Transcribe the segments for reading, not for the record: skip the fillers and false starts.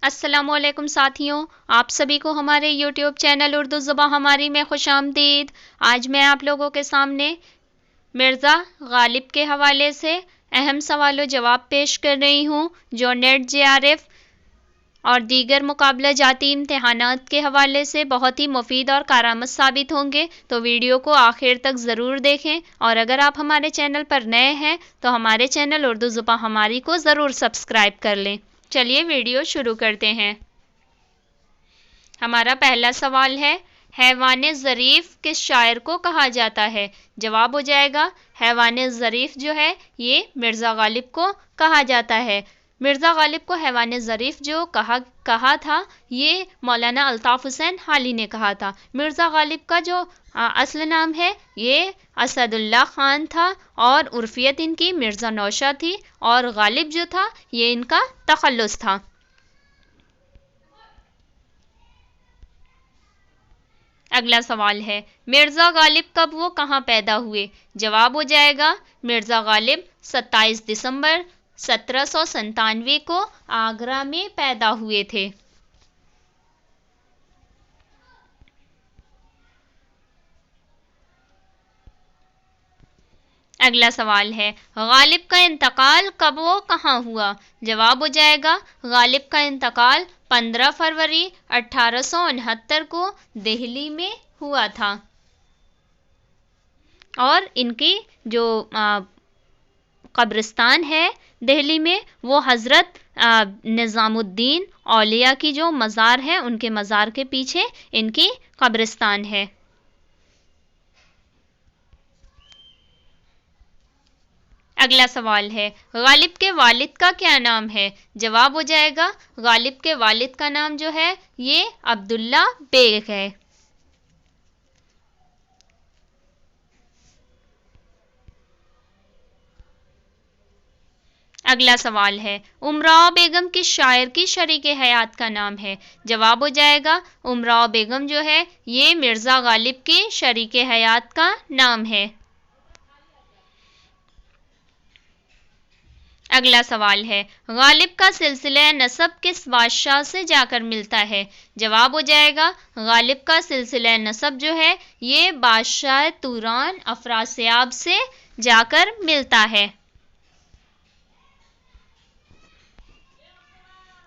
السلام علیکم ساتھیوں، آپ سبھی کو ہمارے یوٹیوب چینل اردو زباں ہماری میں خوش آمدید۔ آج میں آپ لوگوں کے سامنے مرزا غالب کے حوالے سے اہم سوال و جواب پیش کر رہی ہوں، جو نیٹ JRF اور دیگر مقابلہ جاتی امتحانات کے حوالے سے بہت ہی مفید اور کارآمد ثابت ہوں گے، تو ویڈیو کو آخر تک ضرور دیکھیں، اور اگر آپ ہمارے چینل پر نئے ہیں تو ہمارے چینل اردو زباں ہماری کو ضرور سبسکرائب کر لیں۔ چلیے ویڈیو شروع کرتے ہیں۔ ہمارا پہلا سوال ہے، حیوان ظریف کس شاعر کو کہا جاتا ہے؟ جواب ہو جائے گا، حیوان ظریف جو ہے یہ مرزا غالب کو کہا جاتا ہے۔ مرزا غالب کو حیوان ظریف جو کہا تھا یہ مولانا الطاف حسین حالی نے کہا تھا۔ مرزا غالب کا جو اصل نام ہے یہ اسد اللہ خان تھا، اور عرفیت ان کی مرزا نوشہ تھی، اور غالب جو تھا یہ ان کا تخلص تھا۔ اگلا سوال ہے، مرزا غالب کب و کہاں پیدا ہوئے؟ جواب ہو جائے گا، مرزا غالب 27 دسمبر 1797 کو آگرہ میں پیدا ہوئے تھے۔ اگلا سوال ہے، غالب کا انتقال کب و کہاں ہوا؟ جواب ہو جائے گا، غالب کا انتقال 15 فروری 1869 کو دہلی میں ہوا تھا، اور ان کی جو قبرستان ہے دہلی میں وہ حضرت نظام الدین اولیاء کی جو مزار ہے ان کے مزار کے پیچھے ان کی قبرستان ہے۔ اگلا سوال ہے، غالب کے والد کا کیا نام ہے؟ جواب ہو جائے گا، غالب کے والد کا نام جو ہے یہ عبداللہ بیگ ہے۔ اگلا سوال ہے، امراؤ بیگم کس شاعر کی شریک حیات کا نام ہے؟ جواب ہو جائے گا، امراؤ بیگم جو ہے یہ مرزا غالب کی شریک حیات کا نام ہے۔ اگلا سوال ہے، غالب کا سلسلہ نسب کس بادشاہ سے جا کر ملتا ہے؟ جواب ہو جائے گا، غالب کا سلسلہ نسب جو ہے یہ بادشاہ توران افراسیاب سے جا کر ملتا ہے۔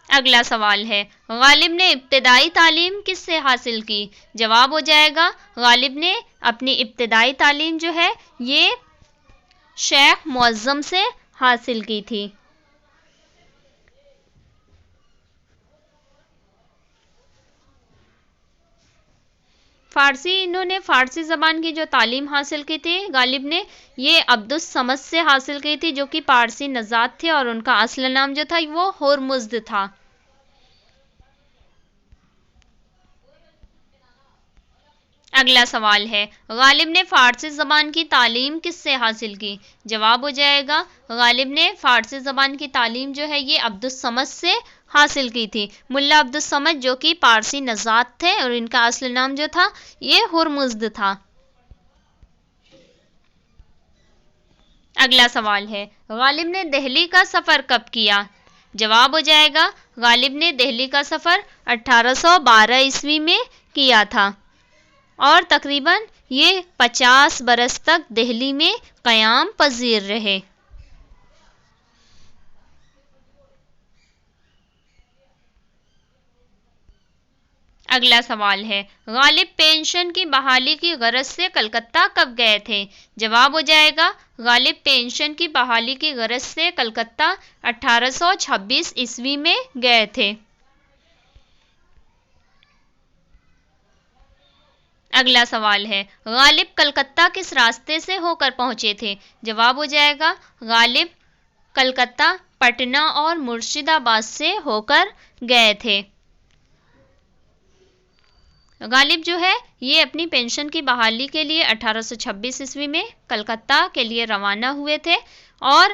اگلا سوال ہے، غالب نے ابتدائی تعلیم کس سے حاصل کی؟ جواب ہو جائے گا، غالب نے اپنی ابتدائی تعلیم جو ہے یہ شیخ معظم سے حاصل کی تھی۔ انہوں نے فارسی زبان کی جو تعلیم حاصل کی تھی غالب نے یہ عبدالصمد سے حاصل کی تھی، جو کہ پارسی نژاد تھے، اور ان کا اصل نام جو تھا وہ ہرمزد تھا۔ اگلا سوال ہے، غالب نے فارسی زبان کی تعلیم کس سے حاصل کی؟ جواب ہو جائے گا، غالب نے فارسی زبان کی تعلیم جو ہے یہ عبدالصمد سے حاصل کی تھی، ملا عبدالصمد جو کہ پارسی نژاد تھے، اور ان کا اصل نام جو تھا یہ ہرمزد تھا۔ اگلا سوال ہے، غالب نے دہلی کا سفر کب کیا؟ جواب ہو جائے گا، غالب نے دہلی کا سفر 1812 عیسوی میں کیا تھا، اور تقریباً یہ 50 برس تک دہلی میں قیام پذیر رہے۔ اگلا سوال ہے، غالب پنشن کی بحالی کی غرض سے کلکتہ کب گئے تھے؟ جواب ہو جائے گا، غالب پنشن کی بحالی کی غرض سے کلکتہ 1826 عیسوی میں گئے تھے۔ اگلا سوال ہے، غالب کلکتہ کس راستے سے ہو کر پہنچے تھے؟ جواب ہو جائے گا، غالب کلکتہ پٹنہ اور مرشد آباد سے ہو کر گئے تھے۔ غالب جو ہے یہ اپنی پنشن کی بحالی کے لیے 1826 عیسوی میں کلکتہ کے لیے روانہ ہوئے تھے، اور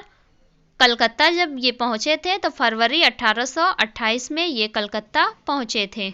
کلکتہ جب یہ پہنچے تھے تو فروری 1828 میں یہ کلکتہ پہنچے تھے۔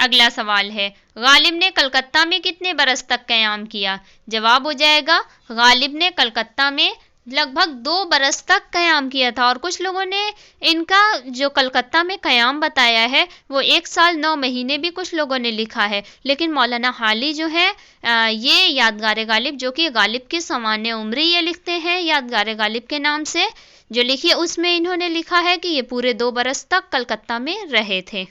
اگلا سوال ہے، غالب نے کلکتہ میں کتنے برس تک قیام کیا؟ جواب ہو جائے گا غالب نے کلکتہ میں لگ بھگ 2 برس تک قیام کیا تھا، اور کچھ لوگوں نے ان کا جو کلکتہ میں قیام بتایا ہے وہ 1 سال 9 مہینے بھی کچھ لوگوں نے لکھا ہے، لیکن مولانا حالی جو ہے یہ یادگار غالب، جو کہ غالب کی سوانح عمری یہ لکھتے ہیں یادگار غالب کے نام سے جو لکھی ہے، اس میں انہوں نے لکھا ہے کہ یہ پورے 2 برس تک کلکتہ میں رہے تھے۔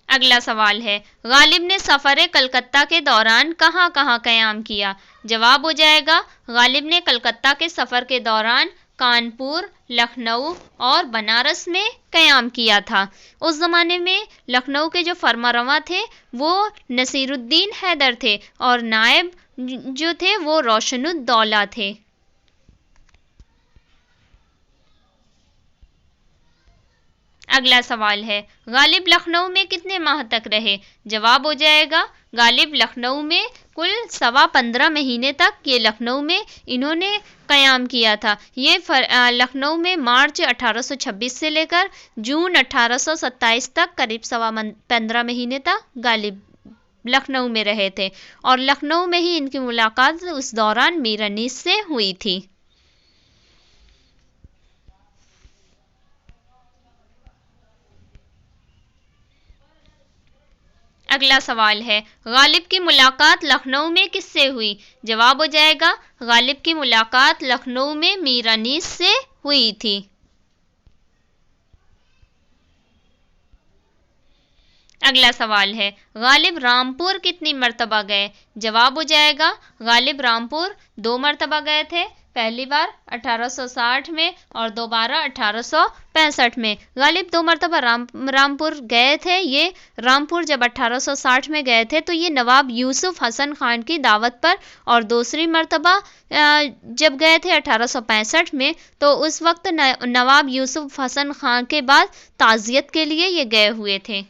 اگلا سوال ہے، غالب نے سفر کلکتہ کے دوران کہاں کہاں قیام کیا؟ جواب ہو جائے گا غالب نے کلکتہ کے سفر کے دوران کانپور، لکھنؤ اور بنارس میں قیام کیا تھا۔ اس زمانے میں لکھنؤ کے جو فرمانروا تھے وہ نصیر الدین حیدر تھے اور نائب جو تھے وہ روشن الدولہ تھے۔ اگلا سوال ہے، غالب لکھنؤ میں کتنے ماہ تک رہے؟ جواب ہو جائے گا غالب لکھنؤ میں کل 15.25 مہینے تک یہ لکھنؤ میں انہوں نے قیام کیا تھا۔ یہ لکھنؤ میں مارچ 1826 سے لے کر جون 1827 تک قریب 15.25 مہینے تک غالب لکھنؤ میں رہے تھے، اور لکھنؤ میں ہی ان کی ملاقات اس دوران میر انیس سے ہوئی تھی۔ اگلا سوال ہے، غالب کی ملاقات لکھنؤ میں کس سے ہوئی؟ جواب ہو جائے گا غالب کی ملاقات لکھنؤ میں میر انیس سے ہوئی تھی۔ اگلا سوال ہے، غالب رامپور کتنی مرتبہ گئے؟ جواب ہو جائے گا غالب رامپور 2 مرتبہ گئے تھے، پہلی بار 1860 میں اور دوبارہ 1865 میں۔ غالب 2 مرتبہ رامپور گئے تھے۔ یہ رامپور جب 1860 میں گئے تھے تو یہ نواب یوسف حسن خان کی دعوت پر، اور دوسری مرتبہ جب گئے تھے 1865 میں تو اس وقت نواب یوسف حسن خان کے بعد تعزیت کے لیے یہ گئے ہوئے تھے۔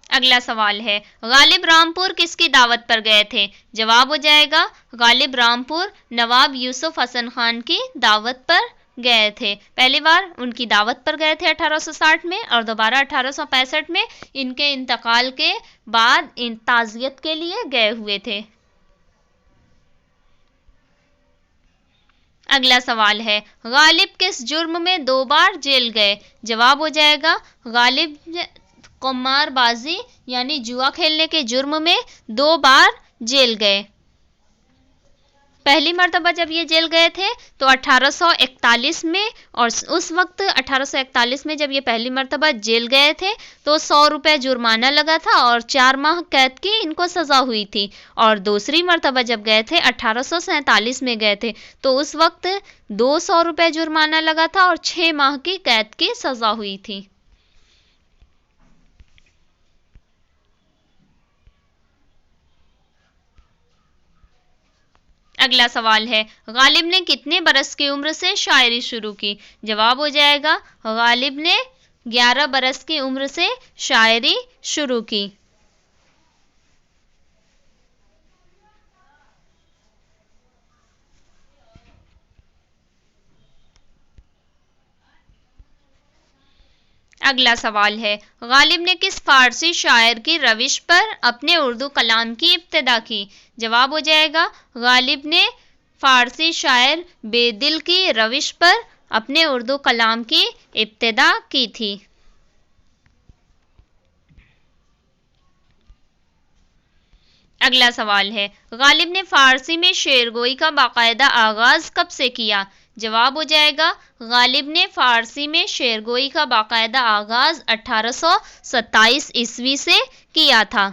اگلا سوال ہے، غالب رامپور کس کی دعوت پر گئے تھے؟ جواب ہو جائے گا غالب رامپور نواب یوسف حسن خان کی دعوت پر گئے تھے۔ پہلی بار ان کی دعوت پر گئے تھے 1860 میں، اور دوبارہ 1865 میں ان کے انتقال کے بعد تعزیت کے لیے گئے ہوئے تھے۔ اگلا سوال ہے، غالب کس جرم میں 2 بار جیل گئے؟ جواب ہو جائے گا غالب قمار بازی یعنی جوا کھیلنے کے جرم میں 2 بار جیل گئے۔ پہلی مرتبہ جب یہ جیل گئے تھے تو 1841 میں، اور اس وقت 1841 میں جب یہ پہلی مرتبہ جیل گئے تھے تو 100 روپے جرمانہ لگا تھا اور 4 ماہ قید کی ان کو سزا ہوئی تھی، اور دوسری مرتبہ جب گئے تھے 1847 میں گئے تھے تو اس وقت 200 روپے جرمانہ لگا تھا اور 6 ماہ کی قید کی سزا ہوئی تھی۔ اگلا سوال ہے، غالب نے کتنے برس کی عمر سے شاعری شروع کی؟ جواب ہو جائے گا غالب نے 11 برس کی عمر سے شاعری شروع کی۔ اگلا سوال ہے، غالب نے کس فارسی شاعر کی روش پر اپنے اردو کلام کی ابتدا کی؟ جواب ہو جائے گا غالب نے فارسی شاعر بے دل کی روش پر اپنے اردو کلام کی ابتدا کی تھی۔ اگلا سوال ہے، غالب نے فارسی میں شعر گوئی کا باقاعدہ آغاز کب سے کیا؟ جواب ہو جائے گا غالب نے فارسی میں شعر گوئی کا باقاعدہ آغاز 1827 عیسوی سے کیا تھا۔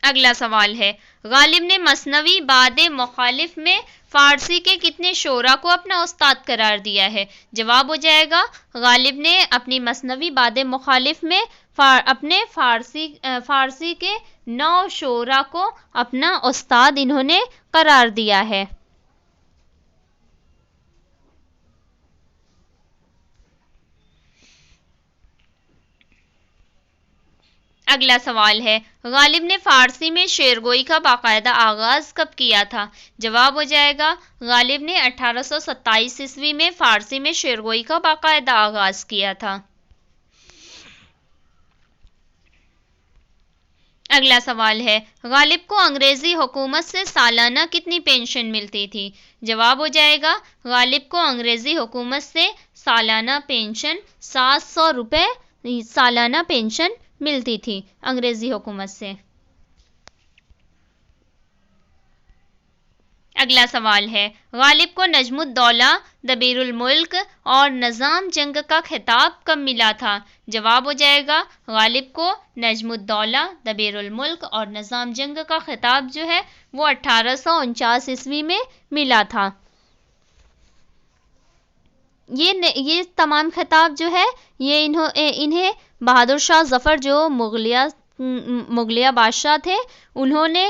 اگلا سوال ہے، غالب نے مثنوی باد مخالف میں فارسی کے کتنے شعراء کو اپنا استاد قرار دیا ہے؟ جواب ہو جائے گا غالب نے اپنی مثنوی باد مخالف میں اپنے فارسی کے 9 شعراء کو اپنا استاد انہوں نے قرار دیا ہے۔ اگلا سوال ہے، غالب نے فارسی میں شعر گوئی کا باقاعدہ آغاز کب کیا تھا؟ جواب ہو جائے گا غالب نے 1827 عیسوی میں فارسی میں شعر گوئی کا باقاعدہ آغاز کیا تھا۔ اگلا سوال ہے، غالب کو انگریزی حکومت سے سالانہ کتنی پینشن ملتی تھی؟ جواب ہو جائے گا غالب کو انگریزی حکومت سے سالانہ پینشن 700 روپے سالانہ پینشن ملتی تھی انگریزی حکومت سے۔ اگلا سوال ہے، غالب کو نجم الدولہ، دبیر الملک اور نظام جنگ کا خطاب کب ملا تھا؟ جواب ہو جائے گا غالب کو نجم الدولہ، دبیر الملک اور نظام جنگ کا خطاب جو ہے وہ 1849 عیسوی میں ملا تھا۔ یہ تمام خطاب جو ہے یہ انہیں بہادر شاہ ظفر جو مغلیہ بادشاہ تھے انہوں نے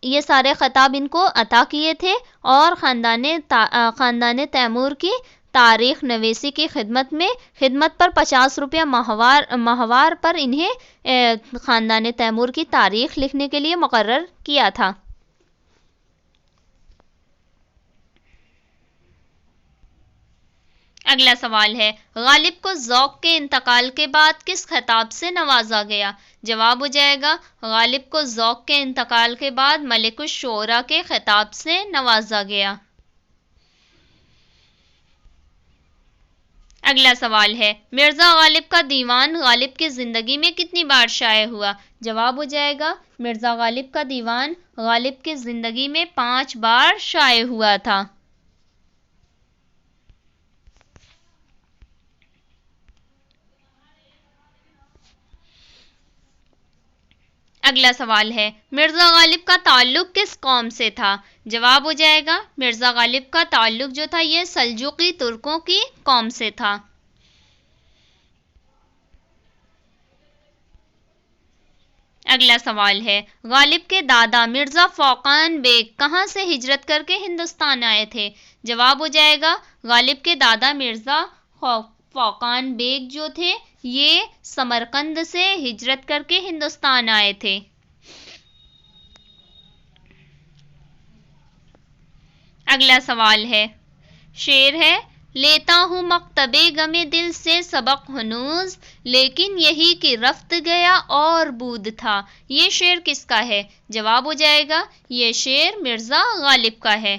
یہ سارے خطاب ان کو عطا کیے تھے اور خاندان تیمور کی تاریخ نویسی کی خدمت پر 50 روپیہ ماہوار پر انہیں خاندان تیمور کی تاریخ لکھنے کے لیے مقرر کیا تھا۔ اگلا سوال ہے، غالب کو ذوق کے انتقال کے بعد کس خطاب سے نوازا گیا؟ جواب ہو جائے گا غالب کو ذوق کے انتقال کے بعد ملک الشعراء کے خطاب سے نوازا گیا۔ اگلا سوال ہے، مرزا غالب کا دیوان غالب کی زندگی میں کتنی بار شائع ہوا؟ جواب ہو جائے گا مرزا غالب کا دیوان غالب کی زندگی میں 5 بار شائع ہوا تھا۔ اگلا سوال ہے، مرزا غالب کا تعلق کس قوم سے تھا؟ جواب ہو جائے گا مرزا غالب کا تعلق جو تھا یہ سلجوقی ترکوں کی قوم سے تھا۔ اگلا سوال ہے، غالب کے دادا مرزا فوقان بیگ کہاں سے ہجرت کر کے ہندوستان آئے تھے؟ جواب ہو جائے گا غالب کے دادا مرزا فوقان بیگ جو تھے یہ سمرقند سے ہجرت کر کے ہندوستان آئے تھے۔ اگلا سوال ہے، شعر ہے، لیتا ہوں مکتب غم دل سے سبق ہنوز، لیکن یہی کہ رفت گیا اور بود تھا۔ یہ شعر کس کا ہے؟ جواب ہو جائے گا یہ شعر مرزا غالب کا ہے۔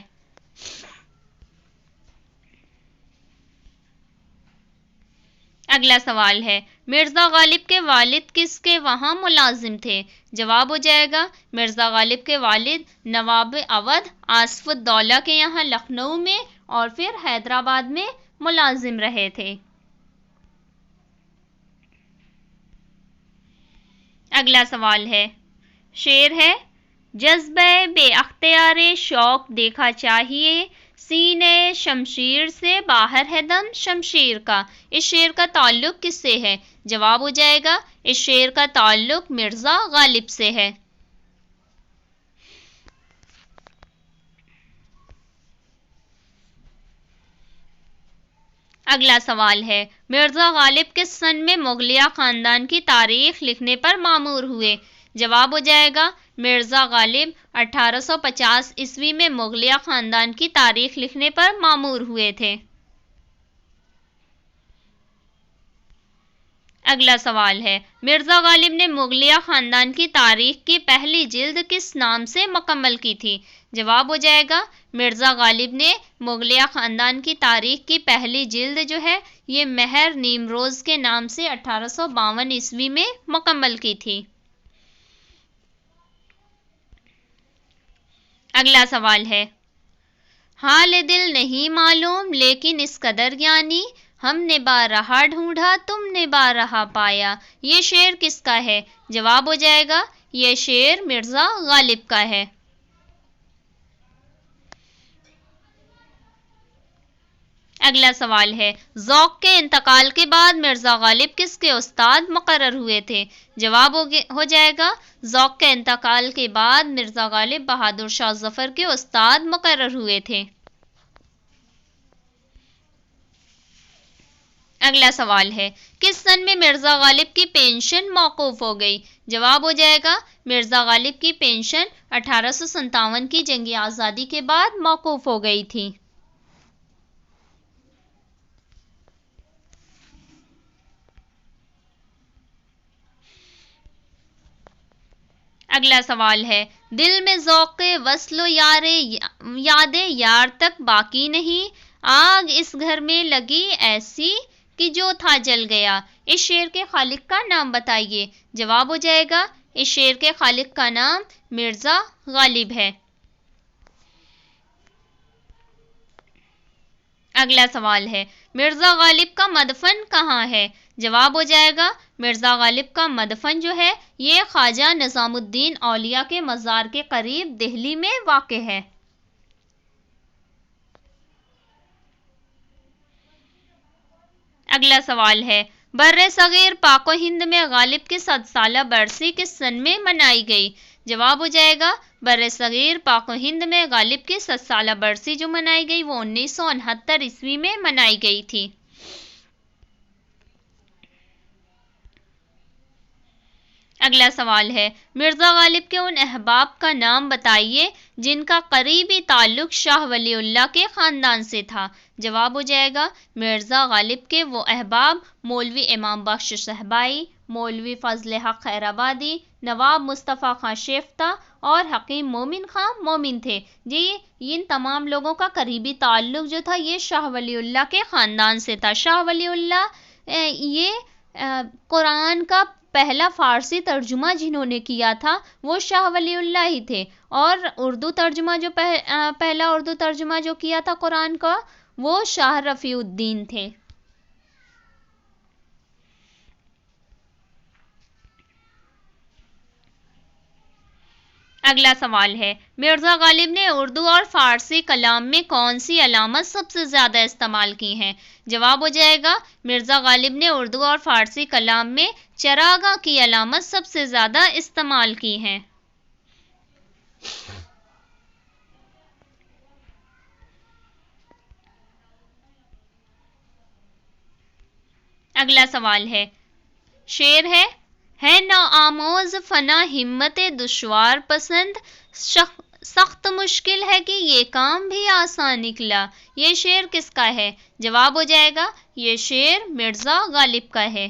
اگلا سوال ہے، مرزا غالب کے والد کس کے وہاں ملازم تھے؟ جواب ہو جائے گا مرزا غالب کے والد نواب اودھ آصف الدولہ کے یہاں لکھنؤ میں اور پھر حیدرآباد میں ملازم رہے تھے۔ اگلا سوال ہے، شعر ہے، جذبہ بے اختیار شوق دیکھا چاہیے، سینے شمشیر سے باہر ہے دم شمشیر کا۔ اس شعر کا تعلق کس سے ہے؟ جواب ہو جائے گا اس شعر کا تعلق مرزا غالب سے ہے۔ اگلا سوال ہے، مرزا غالب کس سن میں مغلیہ خاندان کی تاریخ لکھنے پر مامور ہوئے؟ جواب ہو جائے گا مرزا غالب 1850 عیسوی میں مغلیہ خاندان کی تاریخ لکھنے پر مامور ہوئے تھے۔ اگلا سوال ہے، مرزا غالب نے مغلیہ خاندان کی تاریخ کی پہلی جلد کس نام سے مکمل کی تھی؟ جواب ہو جائے گا مرزا غالب نے مغلیہ خاندان کی تاریخ کی پہلی جلد جو ہے یہ مہر نیمروز کے نام سے 1852 عیسوی میں مکمل کی تھی۔ اگلا سوال ہے، حال دل نہیں معلوم لیکن اس قدر یعنی، ہم نے بارہا ڈھونڈا تم نے بارہا پایا۔ یہ شعر کس کا ہے؟ جواب ہو جائے گا یہ شعر مرزا غالب کا ہے۔ اگلا سوال ہے، ذوق کے انتقال کے بعد مرزا غالب کس کے استاد مقرر ہوئے تھے؟ جواب ہو جائے گا ذوق کے انتقال کے بعد مرزا غالب بہادر شاہ ظفر کے استاد مقرر ہوئے تھے۔ اگلا سوال ہے، کس سن میں مرزا غالب کی پینشن موقوف ہو گئی؟ جواب ہو جائے گا مرزا غالب کی پینشن 1857 کی جنگ آزادی کے بعد موقوف ہو گئی تھی۔ اگلا سوال ہے، دل میں ذوق وصل و یاد یار تک باقی نہیں، آگ اس گھر میں لگی ایسی کہ جو تھا جل گیا۔ اس شعر کے خالق کا نام بتائیے۔ جواب ہو جائے گا اس شعر کے خالق کا نام مرزا غالب ہے۔ اگلا سوال ہے، مرزا غالب کا مدفن کہاں ہے؟ جواب ہو جائے گا مرزا غالب کا مدفن جو ہے یہ خواجہ نظام الدین اولیاء کے مزار کے قریب دہلی میں واقع ہے۔ اگلا سوال ہے، بر صغیر پاک و ہند میں غالب کی 100 سالہ برسی کس سن میں منائی گئی؟ جواب ہو جائے گا بر صغیر پاک و ہند میں غالب کی 100 سالہ برسی جو منائی گئی وہ 1969 عیسوی میں منائی گئی تھی۔ اگلا سوال ہے، مرزا غالب کے ان احباب کا نام بتائیے جن کا قریبی تعلق شاہ ولی اللہ کے خاندان سے تھا۔ جواب ہو جائے گا مرزا غالب کے وہ احباب مولوی امام بخش صاحبائی، مولوی فضل حق خیر آبادی، نواب مصطفیٰ خان شیفتہ اور حکیم مومن خان مومن تھے۔ جی ان تمام لوگوں کا قریبی تعلق جو تھا یہ شاہ ولی اللہ کے خاندان سے تھا۔ شاہ ولی اللہ یہ قرآن کا پہلا فارسی ترجمہ جنہوں نے کیا تھا وہ شاہ ولی اللہ ہی تھے، اور اردو ترجمہ جو پہلا اردو ترجمہ جو کیا تھا قرآن کا وہ شاہ رفیع الدین تھے۔ اگلا سوال ہے، مرزا غالب نے اردو اور فارسی کلام میں کون سی علامت سب سے زیادہ استعمال کی ہیں؟ جواب ہو جائے گا مرزا غالب نے اردو اور فارسی کلام میں چراغاں کی علامت سب سے زیادہ استعمال کی ہیں۔ اگلا سوال ہے، شعر ہے نو آموز فنا ہمت دشوار پسند، سخت مشکل ہے کہ یہ کام بھی آسان نکلا۔ یہ شعر کس کا ہے؟ جواب ہو جائے گا یہ شعر مرزا غالب کا ہے۔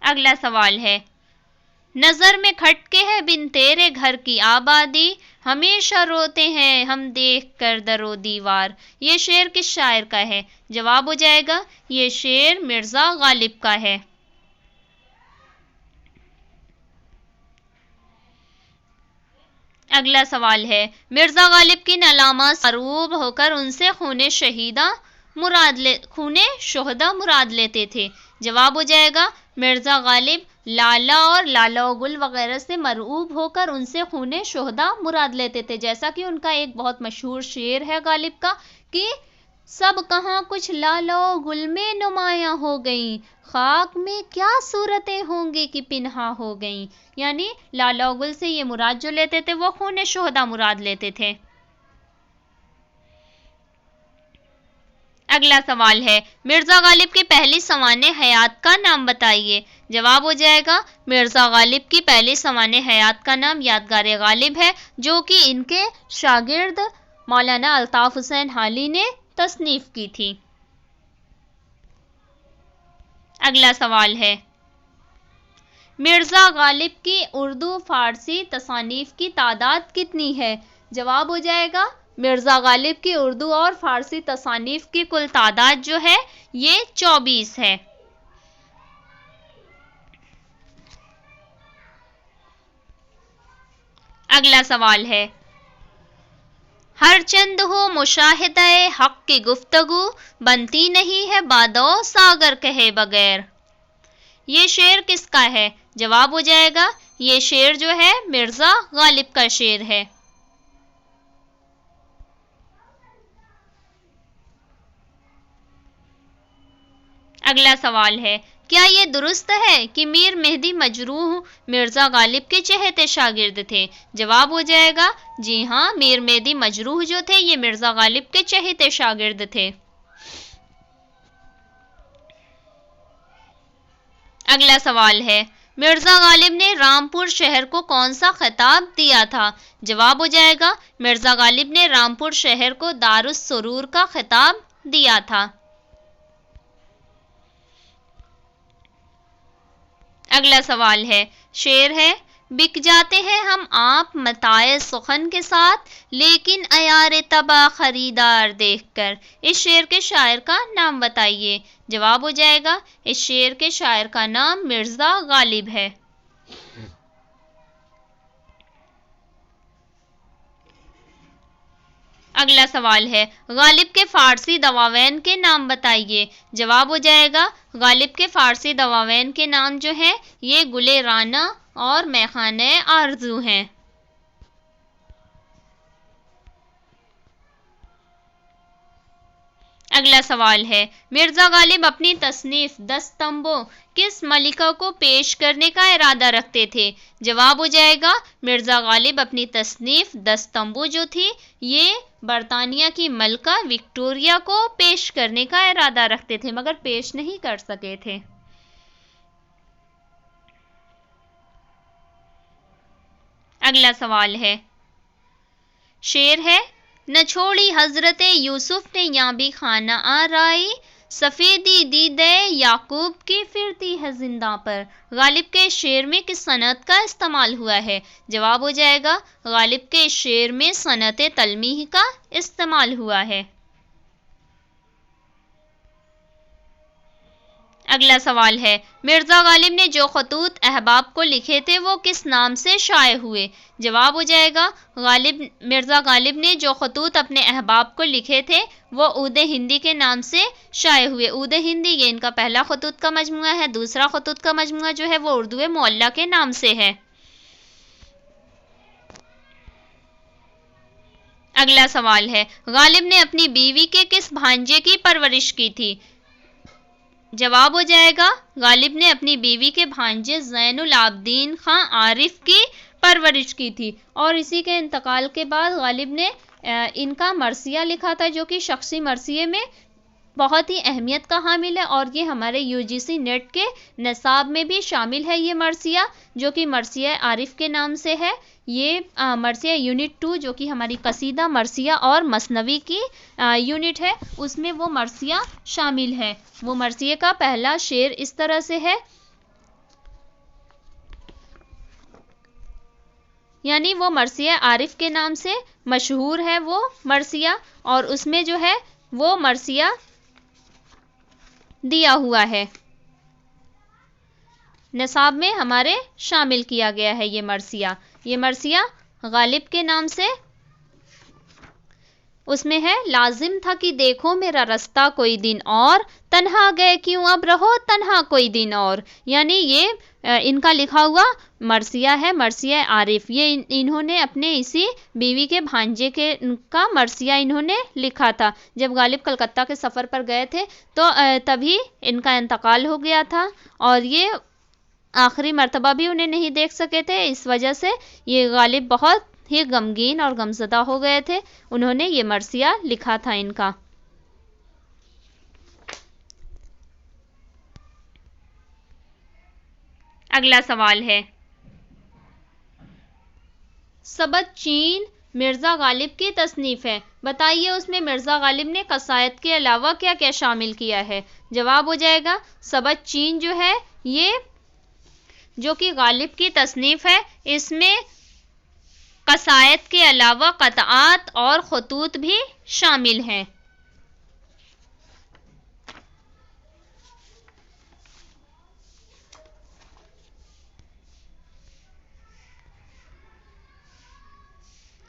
اگلا سوال ہے، نظر میں کھٹکے ہے بن تیرے گھر کی آبادی، ہمیشہ روتے ہیں ہم دیکھ کر در و دیوار۔ یہ شعر کس شاعر کا ہے؟ جواب ہو جائے گا یہ شعر مرزا غالب کا ہے۔ اگلا سوال ہے، مرزا غالب کن علامات مروب ہو کر ان سے خون شہداء مراد لیتے تھے؟ جواب ہو جائے گا مرزا غالب لالا اور لالا و گل وغیرہ سے مرعوب ہو کر ان سے خون شہداء مراد لیتے تھے، جیسا کہ ان کا ایک بہت مشہور شعر ہے غالب کا کہ سب کہاں کچھ لالا و گل میں نمایاں ہو گئیں، خاک میں کیا صورتیں ہوں گی کہ پنہاں ہو گئیں۔ یعنی لالا و گل سے یہ مراد جو لیتے تھے وہ خون شہداء مراد لیتے تھے۔ اگلا سوال ہے، مرزا غالب کی پہلی سوانح حیات کا نام بتائیے۔ جواب ہو جائے گا مرزا غالب کی پہلی سوانح حیات کا نام یادگار غالب ہے، جو کہ ان کے شاگرد مولانا الطاف حسین حالی نے تصنیف کی تھی۔ اگلا سوال ہے، مرزا غالب کی اردو فارسی تصانیف کی تعداد کتنی ہے؟ جواب ہو جائے گا مرزا غالب کی اردو اور فارسی تصانیف کی کل تعداد جو ہے یہ 24 ہے۔ اگلا سوال ہے، ہر چند ہو مشاہدہ حق کی گفتگو، بنتی نہیں ہے بادو ساگر کہے بغیر۔ یہ شعر کس کا ہے؟ جواب ہو جائے گا یہ شعر جو ہے مرزا غالب کا شعر ہے۔ اگلا سوال ہے، کیا یہ درست ہے کہ میر مہدی مجروح مرزا غالب کے چہیتے شاگرد تھے؟ جواب ہو جائے گا جی ہاں، میر مہدی مجروح جو تھے یہ مرزا غالب کے چہیتے شاگرد تھے۔ اگلا سوال ہے، مرزا غالب نے رامپور شہر کو کون سا خطاب دیا تھا؟ جواب ہو جائے گا مرزا غالب نے رامپور شہر کو دارالسرور کا خطاب دیا تھا۔ اگلا سوال ہے، شعر ہے، بک جاتے ہیں ہم آپ متاع سخن کے ساتھ، لیکن عیار طبع خریدار دیکھ کر۔ اس شعر کے شاعر کا نام بتائیے۔ جواب ہو جائے گا اس شعر کے شاعر کا نام مرزا غالب ہے۔ اگلا سوال ہے، غالب کے فارسی دواوین کے نام بتائیے۔ جواب ہو جائے گا غالب کے فارسی دواوین کے نام جو ہیں یہ گل رعنا اور میخانہ آرزو ہیں۔ اگلا سوال ہے، مرزا غالب اپنی تصنیف 10 تنبوں کس ملکہ کو پیش کرنے کا ارادہ رکھتے تھے؟ جواب ہو جائے گا مرزا غالب اپنی تصنیف 10 تنبوں جو تھی یہ برطانیہ کی ملکہ وکٹوریہ کو پیش کرنے کا ارادہ رکھتے تھے، مگر پیش نہیں کر سکے تھے۔ اگلا سوال ہے، شعر ہے، نہ چھوڑی حضرت یوسف نے یہاں بھی خانہ آرائی، سفیدی دیدے یعقوب کی پھرتی ہے زنداں پر۔ غالب کے شعر میں کس صنعت کا استعمال ہوا ہے؟ جواب ہو جائے گا غالب کے شعر میں صنعت تلمیح کا استعمال ہوا ہے۔ اگلا سوال ہے، مرزا غالب نے جو خطوط احباب کو لکھے تھے وہ کس نام سے شائع ہوئے؟ جواب ہو جائے گا مرزا غالب نے جو خطوط اپنے احباب کو لکھے تھے وہ عود ہندی کے نام سے شائع ہوئے۔ عود ہندی یہ ان کا پہلا خطوط کا مجموعہ ہے، دوسرا خطوط کا مجموعہ جو ہے وہ اردو معلیٰ کے نام سے ہے۔ اگلا سوال ہے، غالب نے اپنی بیوی کے کس بھانجے کی پرورش کی تھی؟ جواب ہو جائے گا غالب نے اپنی بیوی کے بھانجے زین العابدین خان عارف کی پرورش کی تھی، اور اسی کے انتقال کے بعد غالب نے ان کا مرثیہ لکھا تھا جو کہ شخصی مرثیے میں بہت ہی اہمیت کا حامل ہے، اور یہ ہمارے UGC نیٹ کے نصاب میں بھی شامل ہے۔ یہ مرثیہ جو کہ مرثیہ عارف کے نام سے ہے، یہ مرثیہ یونٹ 2 جو کہ ہماری قصیدہ مرثیہ اور مثنوی کی یونٹ ہے اس میں وہ مرثیہ شامل ہے۔ وہ مرثیے کا پہلا شعر اس طرح سے ہے، یعنی وہ مرثیہ عارف کے نام سے مشہور ہے وہ مرثیہ، اور اس میں جو ہے وہ مرثیہ دیا ہوا ہے، نصاب میں ہمارے شامل کیا گیا ہے یہ مرثیہ غالب کے نام سے۔ اس میں ہے، لازم تھا کہ دیکھو میرا رستہ کوئی دن اور، تنہا گئے کیوں اب رہو تنہا کوئی دن اور۔ یعنی یہ ان کا لکھا ہوا مرثیہ ہے، مرثیہ عارف، یہ انہوں نے اپنے اسی بیوی کے بھانجے کا مرثیہ انہوں نے لکھا تھا۔ جب غالب کلکتہ کے سفر پر گئے تھے تو تبھی ان کا انتقال ہو گیا تھا، اور یہ آخری مرتبہ بھی انہیں نہیں دیکھ سکے تھے، اس وجہ سے یہ غالب بہت ہی غمگین اور غمزدہ ہو گئے تھے، انہوں نے یہ مرثیہ لکھا تھا ان کا۔ اگلا سوال ہے، سبت چین مرزا غالب کی تصنیف ہے، بتائیے اس میں مرزا غالب نے قصائد کے علاوہ کیا کیا شامل کیا ہے؟ جواب ہو جائے گا سبت چین جو ہے یہ جو کہ غالب کی تصنیف ہے، اس میں قصائد کے علاوہ قطعات اور خطوط بھی شامل ہیں۔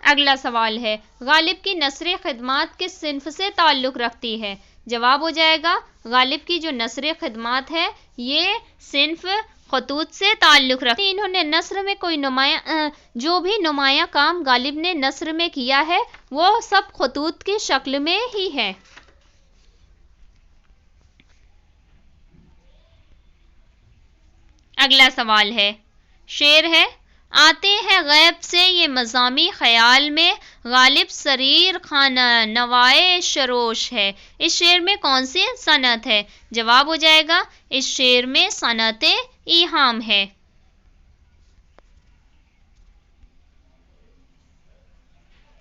اگلا سوال ہے، غالب کی نثر خدمات کس صنف سے تعلق رکھتی ہے؟ جواب ہو جائے گا غالب کی جو نثر خدمات ہے یہ صنف خطوط سے تعلق رکھتی ہے۔ انہوں نے نثر میں کوئی جو بھی نمایاں کام غالب نے نثر میں کیا ہے وہ سب خطوط کی شکل میں ہی ہے۔ اگلا سوال ہے، شعر ہے، آتے ہیں غیب سے یہ مضامی خیال میں، غالب سریر خانہ نوائے شروش ہے۔ اس شعر میں کون سی صنعت ہے؟ جواب ہو جائے گا اس شعر میں صنعت ایہام ہے۔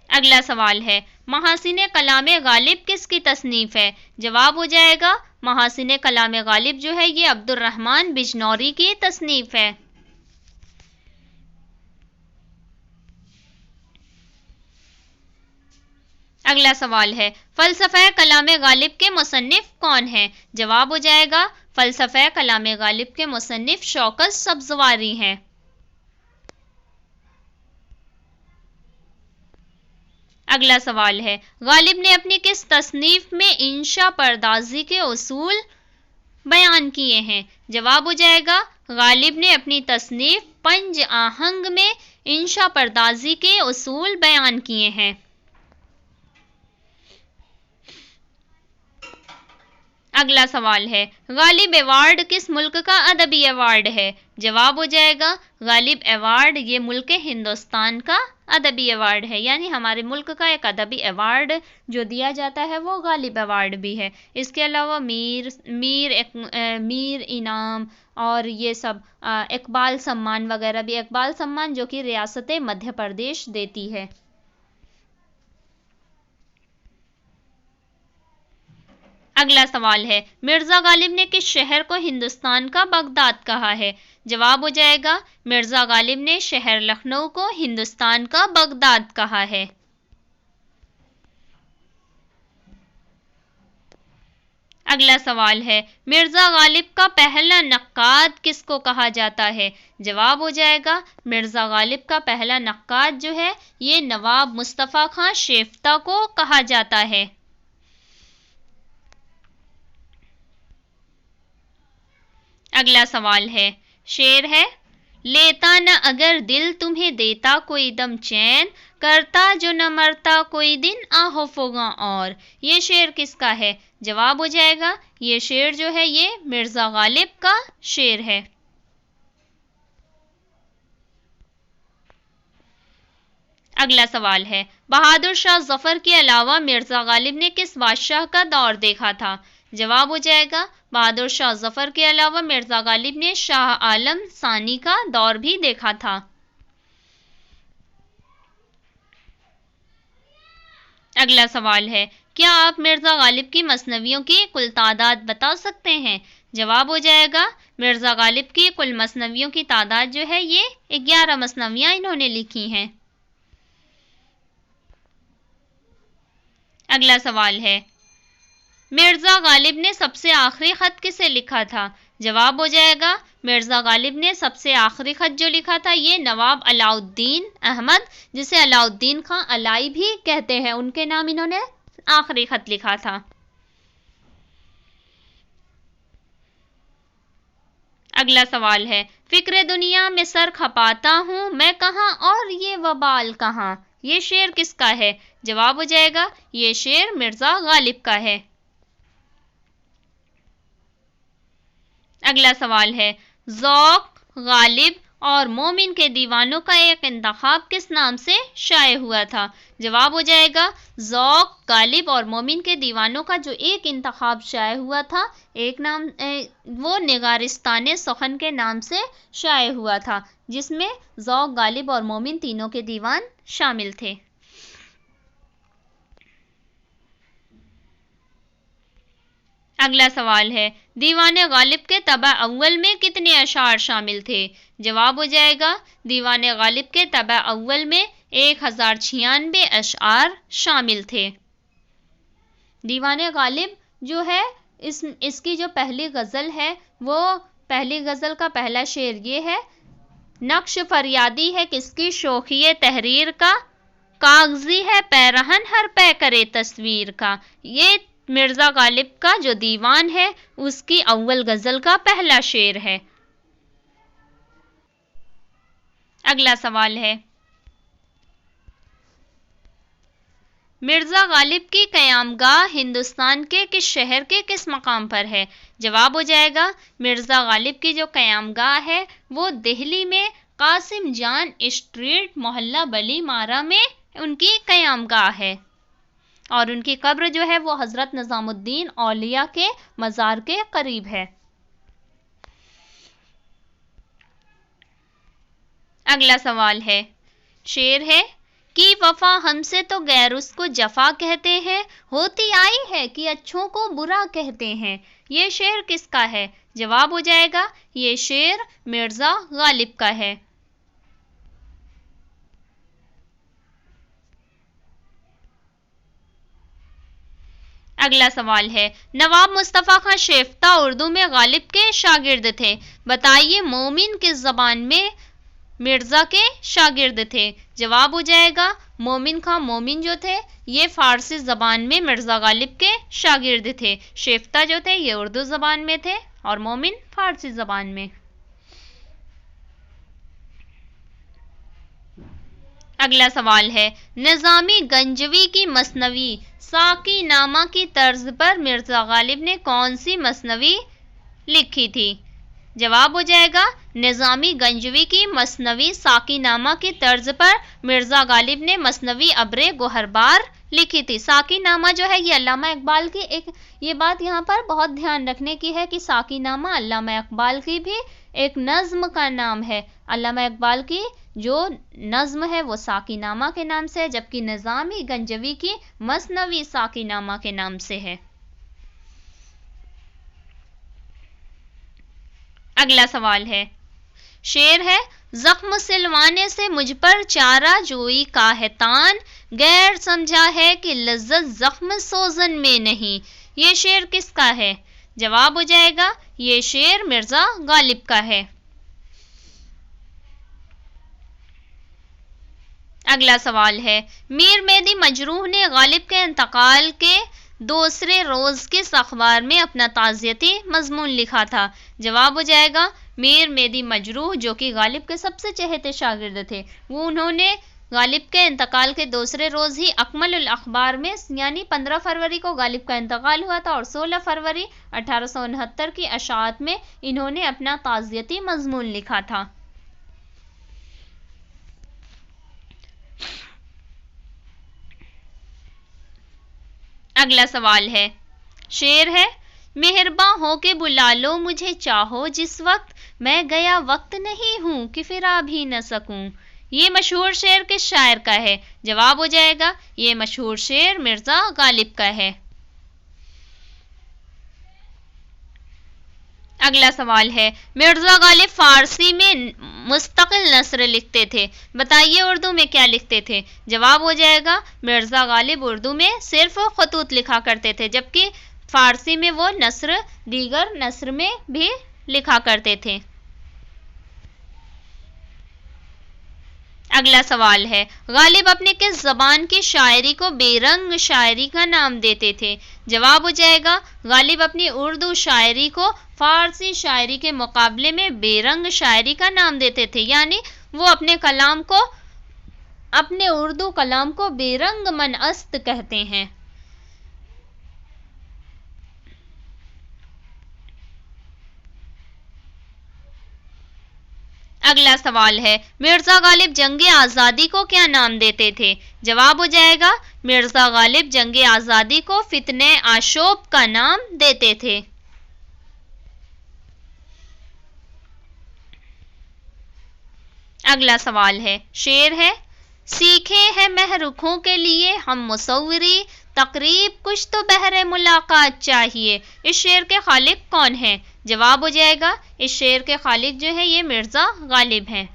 اگلا سوال ہے، محاسن کلام غالب کس کی تصنیف ہے؟ جواب ہو جائے گا محاسن کلام غالب جو ہے یہ عبد الرحمن بجنوری کی تصنیف ہے۔ اگلا سوال ہے، فلسفہ کلام غالب کے مصنف کون ہیں؟ جواب ہو جائے گا فلسفہ کلام غالب کے مصنف شوکت سبزواری ہیں۔ اگلا سوال ہے، غالب نے اپنی کس تصنیف میں انشا پردازی کے اصول بیان کیے ہیں؟ جواب ہو جائے گا غالب نے اپنی تصنیف پنج آہنگ میں انشا پردازی کے اصول بیان کیے ہیں۔ اگلا سوال ہے، غالب ایوارڈ کس ملک کا ادبی ایوارڈ ہے؟ جواب ہو جائے گا غالب ایوارڈ یہ ملک ہندوستان کا ادبی ایوارڈ ہے، یعنی ہمارے ملک کا ایک ادبی ایوارڈ جو دیا جاتا ہے وہ غالب ایوارڈ بھی ہے۔ اس کے علاوہ میر انعام اور یہ سب اقبال سمان وغیرہ بھی، اقبال سمان جو کہ ریاست مدھیہ پردیش دیتی ہے۔ اگلا سوال ہے، مرزا غالب نے کس شہر کو ہندوستان کا بغداد کہا ہے؟ جواب ہو جائے گا مرزا غالب نے شہر لکھنؤ کو ہندوستان کا بغداد کہا ہے۔ اگلا سوال ہے، مرزا غالب کا پہلا نقاد کس کو کہا جاتا ہے؟ جواب ہو جائے گا مرزا غالب کا پہلا نقاد جو ہے یہ نواب مصطفیٰ خان شیفتہ کو کہا جاتا ہے۔ اگلا سوال ہے، شعر ہے، لیتا نہ اگر دل تمہیں دیتا کوئی دم چین، کرتا جو نہ مرتا کوئی دن آہو فغاں اور۔ یہ شعر کس کا ہے؟ جواب ہو جائے گا یہ شعر جو ہے یہ مرزا غالب کا شعر ہے۔ اگلا سوال ہے، بہادر شاہ ظفر کے علاوہ مرزا غالب نے کس بادشاہ کا دور دیکھا تھا؟ جواب ہو جائے گا بہادر شاہ ظفر کے علاوہ مرزا غالب نے شاہ عالم ثانی کا دور بھی دیکھا تھا۔ اگلا سوال ہے، کیا آپ مرزا غالب کی مثنویوں کی کل تعداد بتا سکتے ہیں؟ جواب ہو جائے گا مرزا غالب کی کل مثنویوں کی تعداد جو ہے یہ 11 مثنویاں انہوں نے لکھی ہیں۔ اگلا سوال ہے، مرزا غالب نے سب سے آخری خط کسے لکھا تھا؟ جواب ہو جائے گا مرزا غالب نے سب سے آخری خط جو لکھا تھا یہ نواب علاء الدین احمد جسے علاء الدین خان علائی بھی کہتے ہیں ان کے نام انہوں نے آخری خط لکھا تھا۔ اگلا سوال ہے، فکر دنیا میں سر کھپاتا ہوں میں کہاں اور یہ وبال کہاں؟ یہ شعر کس کا ہے؟ جواب ہو جائے گا یہ شعر مرزا غالب کا ہے۔ اگلا سوال ہے، ذوق، غالب اور مومن کے دیوانوں کا ایک انتخاب کس نام سے شائع ہوا تھا؟ جواب ہو جائے گا ذوق، غالب اور مومن کے دیوانوں کا جو ایک انتخاب شائع ہوا تھا ایک نام وہ نگارستان سخن کے نام سے شائع ہوا تھا جس میں ذوق، غالب اور مومن تینوں کے دیوان شامل تھے۔ اگلا سوال ہے، دیوان غالب کے طبع اول میں کتنے اشعار شامل تھے؟ جواب ہو جائے گا دیوان غالب کے طبع اول میں 1096 اشعار شامل تھے۔ دیوان غالب جو ہے اس کی جو پہلی غزل ہے وہ پہلی غزل کا پہلا شعر یہ ہے، نقش فریادی ہے کس کی شوخی تحریر کا، کاغذی ہے پیرہن ہر پے کرے تصویر کا۔ یہ مرزا غالب کا جو دیوان ہے اس کی اول غزل کا پہلا شعر ہے۔ اگلا سوال ہے، مرزا غالب کی قیام گاہ ہندوستان کے کس شہر کے کس مقام پر ہے؟ جواب ہو جائے گا مرزا غالب کی جو قیام گاہ ہے وہ دہلی میں قاسم جان اسٹریٹ محلہ بلی مارا میں ان کی قیام گاہ ہے، اور ان کی قبر جو ہے وہ حضرت نظام الدین اولیاء کے مزار کے قریب ہے۔ اگلا سوال ہے، شعر ہے کہ وفا ہم سے تو غیر اس کو جفا کہتے ہیں، ہوتی آئی ہے کہ اچھوں کو برا کہتے ہیں، یہ شعر کس کا ہے؟ جواب ہو جائے گا یہ شعر مرزا غالب کا ہے۔ اگلا سوال ہے، نواب مصطفیٰ خان شیفتہ اردو میں غالب کے شاگرد تھے، بتائیے مومن کس زبان میں مرزا کے شاگرد تھے؟ جواب ہو جائے گا مومن خان مومن جو تھے یہ فارسی زبان میں مرزا غالب کے شاگرد تھے، شیفتہ جو تھے یہ اردو زبان میں تھے اور مومن فارسی زبان میں۔ اگلا سوال ہے، نظامی گنجوی کی مثنوی ساقی نامہ کی طرز پر مرزا غالب نے کون سی مثنوی لکھی تھی؟ جواب ہو جائے گا نظامی گنجوی کی مثنوی ساقی نامہ کی طرز پر مرزا غالب نے مثنوی ابر گوہربار لکھی تھی۔ ساقی نامہ جو ہے یہ علامہ اقبال کی یہ بات یہاں پر بہت دھیان رکھنے کی ہے کہ ساقی نامہ علامہ اقبال کی بھی ایک نظم کا نام ہے، علامہ اقبال کی جو نظم ہے وہ ساقی نامہ کے نام سے ہے، جبکہ نظامی گنجوی کی مثنوی ساقی نامہ کے نام سے ہے۔ اگلا سوال ہے، شعر ہے زخم سلوانے سے مجھ پر چارہ جوئی کا ہے تان، غیر سمجھا ہے کہ لذت زخم سوزن میں نہیں، یہ شعر کس کا ہے؟ جواب ہو جائے گا یہ شعر مرزا غالب کا ہے۔ اگلا سوال ہے، میر مہدی مجروح نے غالب کے انتقال کے دوسرے روز کس اخبار میں اپنا تعزیتی مضمون لکھا تھا؟ جواب ہو جائے گا میر مہدی مجروح جو کہ غالب کے سب سے چہیتے شاگرد تھے، وہ انہوں نے غالب کے انتقال کے دوسرے روز ہی اکمل الاخبار میں یعنی 15 فروری کو غالب کا انتقال ہوا تھا اور 16 فروری 1869 کی اشاعت میں انہوں نے اپنا تعزیتی مضمون لکھا تھا۔ اگلا سوال ہے، شعر ہے مہرباں ہو کے بلا لو مجھے چاہو جس وقت، میں گیا وقت نہیں ہوں کہ پھر آ بھی نہ سکوں، یہ مشہور شعر کس شاعر کا ہے؟ جواب ہو جائے گا یہ مشہور شعر مرزا غالب کا ہے۔ اگلا سوال ہے، مرزا غالب فارسی میں مستقل نثر لکھتے تھے، بتائیے اردو میں کیا لکھتے تھے؟ جواب ہو جائے گا مرزا غالب اردو میں صرف خطوط لکھا کرتے تھے، جبکہ فارسی میں وہ نثر دیگر نثر میں بھی لکھا کرتے تھے۔ اگلا سوال ہے، غالب اپنے کس زبان کی شاعری کو بے رنگ شاعری کا نام دیتے تھے؟ جواب ہو جائے گا غالب اپنی اردو شاعری کو فارسی شاعری کے مقابلے میں بے رنگ شاعری کا نام دیتے تھے، یعنی وہ اپنے اردو کلام کو بے رنگ منعست کہتے ہیں۔ اگلا سوال ہے، مرزا غالب جنگ آزادی کو کیا نام دیتے تھے؟ جواب ہو جائے گا مرزا غالب جنگ آزادی کو فتنہ آشوب کا نام دیتے تھے۔ اگلا سوال ہے، شعر ہے سیکھے ہیں مہ رخوں کے لیے ہم مصوری، تقریب کچھ تو بہر ملاقات چاہیے، اس شعر کے خالق کون ہیں؟ جواب ہو جائے گا اس شعر کے خالق جو ہے یہ مرزا غالب ہیں۔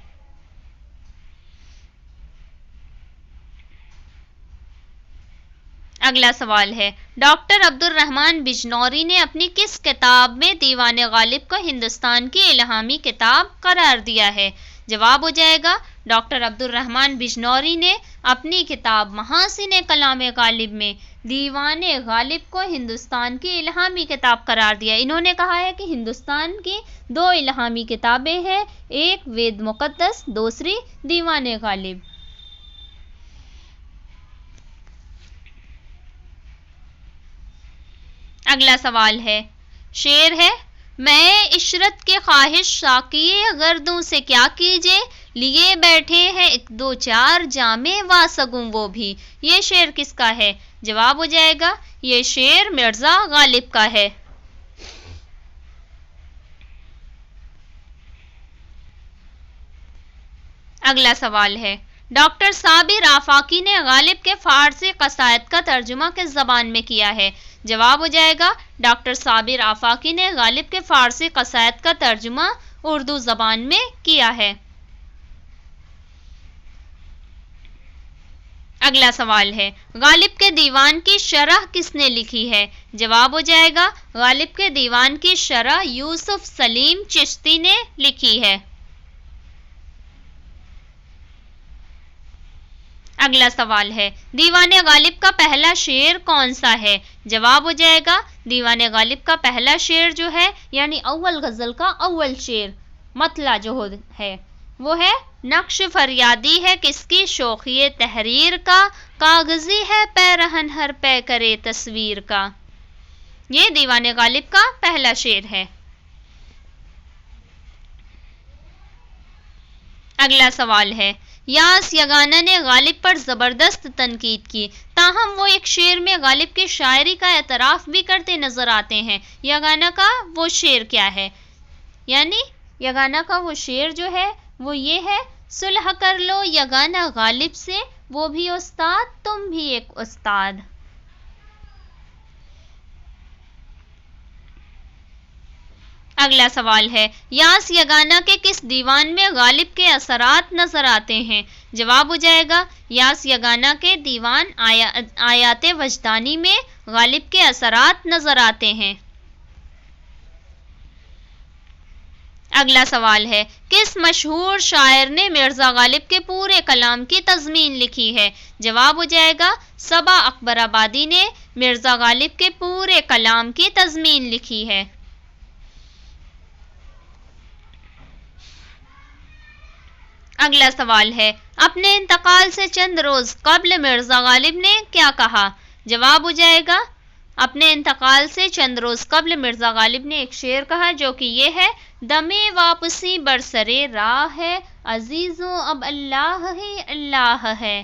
اگلا سوال ہے، ڈاکٹر عبد الرحمن بجنوری نے اپنی کس کتاب میں دیوان غالب کو ہندوستان کی الہامی کتاب قرار دیا ہے؟ جواب ہو جائے گا ڈاکٹر عبد الرحمن بجنوری نے اپنی کتاب محاسن کلام غالب میں دیوان غالب کو ہندوستان کی الہامی کتاب قرار دیا۔ انہوں نے کہا ہے کہ ہندوستان کی 2 الہامی کتابیں ہیں، ایک وید مقدس، دوسری دیوان غالب۔ اگلا سوال ہے، شعر ہے، میں عشرت کے خواہش ساقیے گردوں سے کیا کیجے، لیے بیٹھے ہیں ایک دو چار جامے واسگوں وہ بھی. یہ شعر کس کا ہے؟ جواب ہو جائے گا یہ شعر مرزا غالب کا ہے. اگلا سوال ہے، ڈاکٹر صابر آفاقی نے غالب کے فارسی قصائد کا ترجمہ کس زبان میں کیا ہے؟ جواب ہو جائے گا ڈاکٹر صابر آفاقی نے غالب کے فارسی قصائد کا ترجمہ اردو زبان میں کیا ہے. اگلا سوال ہے، غالب کے دیوان کی شرح کس نے لکھی ہے؟ جواب ہو جائے گا غالب کے دیوان کی شرح یوسف سلیم چشتی نے لکھی ہے. اگلا سوال ہے، دیوان غالب کا پہلا شعر کون سا ہے؟ جواب ہو جائے گا دیوان غالب کا پہلا شعر جو ہے یعنی اول غزل کا اول شعر مطلع جو ہے وہ ہے، نقش فریادی ہے کس کی شوخی تحریر کا، کاغذی ہے پیرہن ہر پے کرے تصویر کا. یہ دیوان غالب کا پہلا شعر ہے. اگلا سوال ہے، یاس یگانہ نے غالب پر زبردست تنقید کی، تاہم وہ ایک شعر میں غالب کی شاعری کا اعتراف بھی کرتے نظر آتے ہیں. یگانہ کا وہ شعر کیا ہے؟ یعنی یگانہ کا وہ شعر جو ہے وہ یہ ہے، صلح کر لو یگانہ غالب سے، وہ بھی استاد تم بھی ایک استاد. اگلا سوال ہے، یاس یگانہ کے کس دیوان میں غالب کے اثرات نظر آتے ہیں؟ جواب ہو جائے گا یاس یگانہ کے دیوان آیات وجدانی میں غالب کے اثرات نظر آتے ہیں. اگلا سوال ہے، کس مشہور شاعر نے مرزا غالب کے پورے کلام کی تضمین لکھی ہے؟ جواب ہو جائے گا صبا اکبر آبادی نے مرزا غالب کے پورے کلام کی تضمین لکھی ہے. اگلا سوال ہے، اپنے انتقال سے چند روز قبل مرزا غالب نے کیا کہا؟ جواب ہو جائے گا اپنے انتقال سے چند روز قبل مرزا غالب نے ایک شعر کہا جو کہ یہ ہے، دمِ واپسی برسرے راہ ہے، عزیزوں اب اللہ ہی اللہ ہے.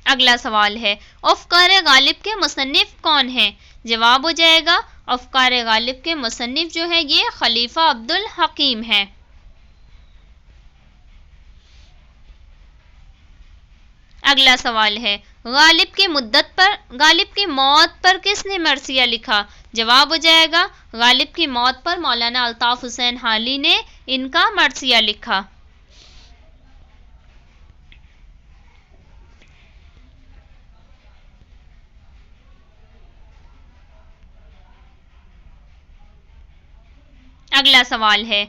اگلا سوال ہے، افکار غالب کے مصنف کون ہیں؟ جواب ہو جائے گا افکار غالب کے مصنف جو ہے یہ خلیفہ عبدالحکیم ہے. اگلا سوال ہے، غالب کی موت پر کس نے مرثیہ لکھا؟ جواب ہو جائے گا غالب کی موت پر مولانا الطاف حسین حالی نے ان کا مرثیہ لکھا. اگلا سوال ہے،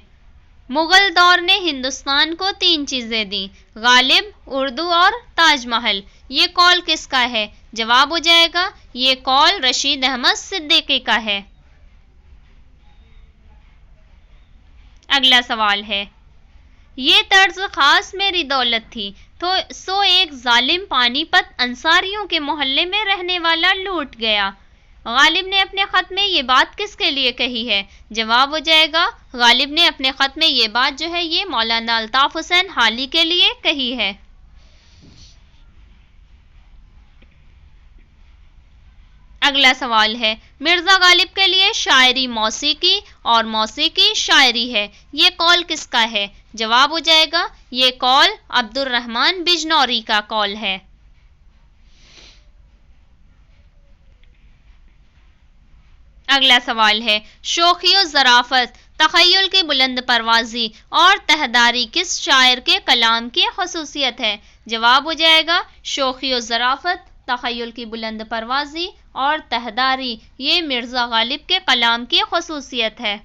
مغل دور نے ہندوستان کو 3 چیزیں دیں، غالب، اردو اور تاج محل. یہ قول کس کا ہے؟ جواب ہو جائے گا یہ قول رشید احمد صدیقی کا ہے. اگلا سوال ہے، یہ طرز خاص میری دولت تھی تو سو ایک ظالم پانی پت انصاریوں کے محلے میں رہنے والا لوٹ گیا. غالب نے اپنے خط میں یہ بات کس کے لیے کہی ہے؟ جواب ہو جائے گا غالب نے اپنے خط میں یہ بات جو ہے یہ مولانا الطاف حسین حالی کے لیے کہی ہے. اگلا سوال ہے، مرزا غالب کے لیے شاعری موسیقی اور موسیقی شاعری ہے، یہ قول کس کا ہے؟ جواب ہو جائے گا یہ قول عبد الرحمن بجنوری کا قول ہے. اگلا سوال ہے، شوخی و ظرافت، تخیل کی بلند پروازی اور تہداری کس شاعر کے کلام کی خصوصیت ہے؟ جواب ہو جائے گا شوخی و ظرافت، تخیل کی بلند پروازی اور تہداری یہ مرزا غالب کے کلام کی خصوصیت ہے.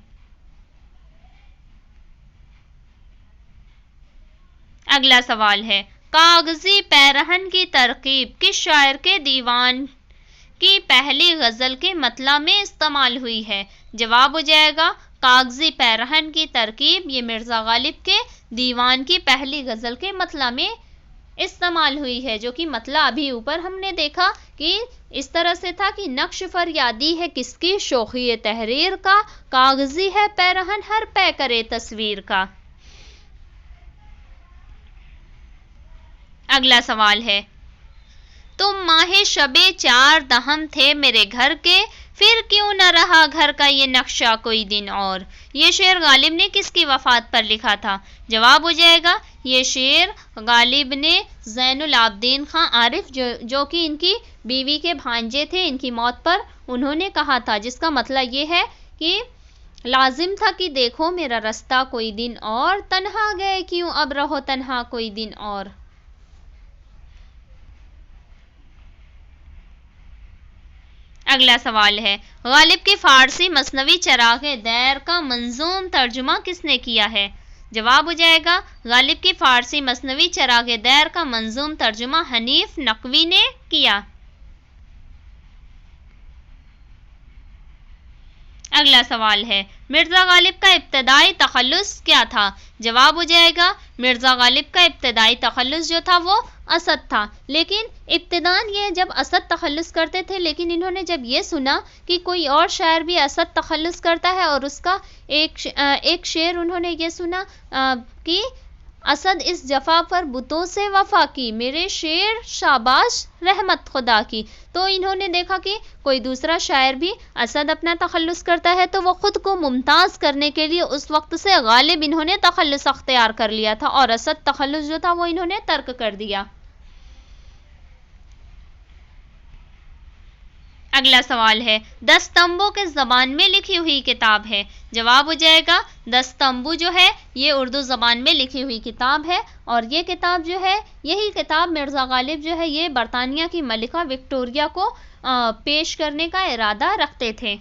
اگلا سوال ہے، کاغذی پیرہن کی ترکیب کس شاعر کے دیوان کی پہلی غزل کے مطلع میں استعمال ہوئی ہے؟ جواب ہو جائے گا کاغذی پیرہن کی ترکیب یہ مرزا غالب کے دیوان کی پہلی غزل کے مطلع میں استعمال ہوئی ہے، جو کہ مطلب ابھی اوپر ہم نے دیکھا کہ اس طرح سے تھا کہ نقش فریادی ہے کس کی، شوخی تحریر کا، کاغذی ہے پیرہن ہر پے کرے تصویر کا۔ اگلا سوال ہے، تم ماہ شب 4 دہم تھے میرے گھر کے، پھر کیوں نہ رہا گھر کا یہ نقشہ کوئی دن اور؟ یہ شعر غالب نے کس کی وفات پر لکھا تھا؟ جواب ہو جائے گا، یہ شعر غالب نے زین العابدین خان عارف جو کہ ان کی بیوی کے بھانجے تھے، ان کی موت پر انہوں نے کہا تھا، جس کا مطلب یہ ہے کہ لازم تھا کہ دیکھو میرا رستہ کوئی دن اور، تنہا گئے کیوں اب رہو تنہا کوئی دن اور۔ اگلا سوال ہے، غالب کی فارسی مثنوی چراغ دیر کا منظوم ترجمہ کس نے کیا ہے؟ جواب ہو جائے گا، غالب کی فارسی مثنوی چراغ دیر کا منظوم ترجمہ حنیف نقوی نے کیا۔ اگلا سوال ہے، مرزا غالب کا ابتدائی تخلص کیا تھا؟ جواب ہو جائے گا، مرزا غالب کا ابتدائی تخلص جو تھا وہ اسد تھا، لیکن ابتداً یہ جب اسد تخلص کرتے تھے، لیکن انہوں نے جب یہ سنا کہ کوئی اور شاعر بھی اسد تخلص کرتا ہے، اور اس کا ایک شعر انہوں نے یہ سنا کہ اسد اس جفا پر بتوں سے وفا کی، میرے شعر شاباش رحمت خدا کی، تو انہوں نے دیکھا کہ کوئی دوسرا شاعر بھی اسد اپنا تخلص کرتا ہے، تو وہ خود کو ممتاز کرنے کے لیے اس وقت سے غالب انہوں نے تخلص اختیار کر لیا تھا، اور اسد تخلص جو تھا وہ انہوں نے ترک کر دیا۔ اگلا سوال ہے، دستمبو کس زبان میں لکھی ہوئی کتاب ہے؟ جواب ہو جائے گا، دستمبو جو ہے یہ اردو زبان میں لکھی ہوئی کتاب ہے، اور یہ کتاب جو ہے، یہی کتاب مرزا غالب جو ہے یہ برطانیہ کی ملکہ وکٹوریہ کو پیش کرنے کا ارادہ رکھتے تھے۔